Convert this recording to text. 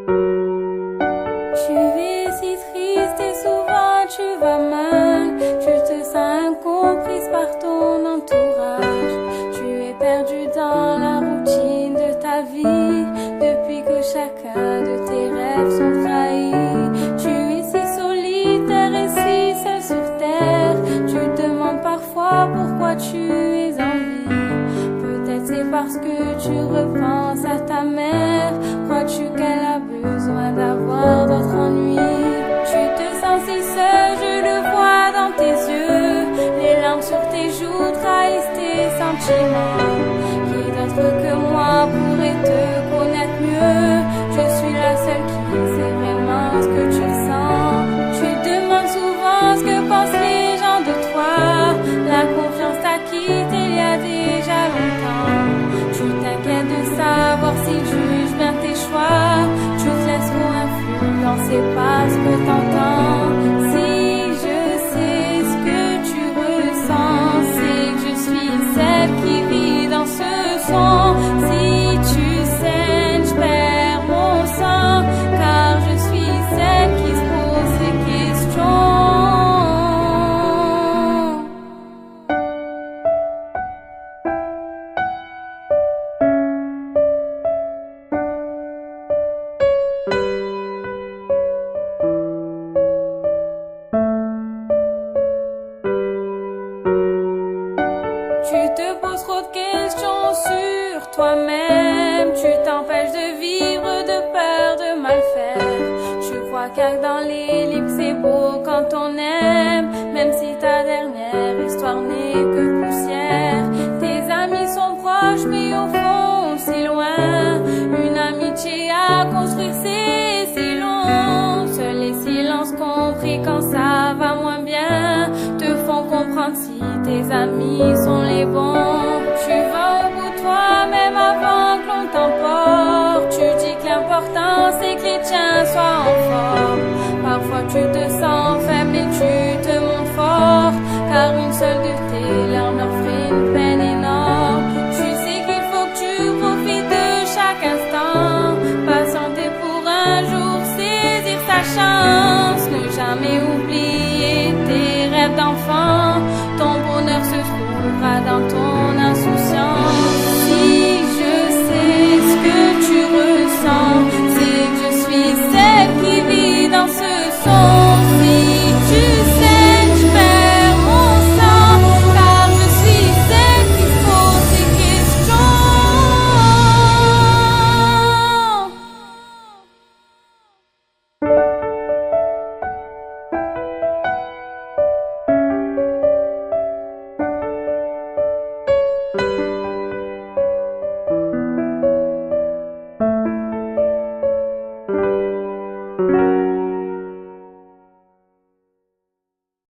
Tu es si triste et souvent tu vas mal. Tu te sens incomprise par ton entourage. Tu es perdue dans la routine de ta vie. Depuis que chacun de tes rêves sont trahis. Tu es si solitaire et si seule sur terre. Tu te demandes parfois pourquoi tu es en vie. Peut-être c'est parce que tu repenses à ta mère. Crois-tu qu'elle a besoin d'avoir d'autres ennuis? Tu te sens si seule, je le vois dans tes yeux. Les larmes sur tes joues trahissent tes sentiments. Qui d'autre que moi pourrait te connaître mieux? Je suis la seule qui sait vraiment ce que tu ressens. Tu te demandes souvent ce que pensent les gens de toi. La confiance t'a quitté il y a déjà longtemps. Tu t'inquiètes de savoir s'ils jugent bien tes choix. Tu te laisses trop influencer par ce que t'entends. Si je sais ce que tu ressens, c'est que je suis celle qui vit dans ce son. Si tu saignes, je perds mon sang, car je suis celle qui se pose ces questions. Tu te poses trop de questions sur toi-même. Tu t'empêches de vivre de peur de mal faire. Tu crois que dans les livres c'est beau quand on aime, même si ta dernière histoire n'est que poussière. Tes amis sont proches mais au fond si loin. Une amitié à construire c'est si long. Seuls les silences compris quand ça va moins bien te font comprendre si tes amis sont les bons. Tu vas au bout de toi même avant que l'on t'emporte. Tu dis que l'important c'est que les tiens soient en forme. Parfois tu te sens faible et tu te montres fort, car une seule de tes larmes leur ferait une peine énorme. Tu sais qu'il faut que tu profites de chaque instant, patienter pour un jour saisir sa chance. Ne jamais oublier tes rêves d'enfant. Ton bonheur se trouvera dans ton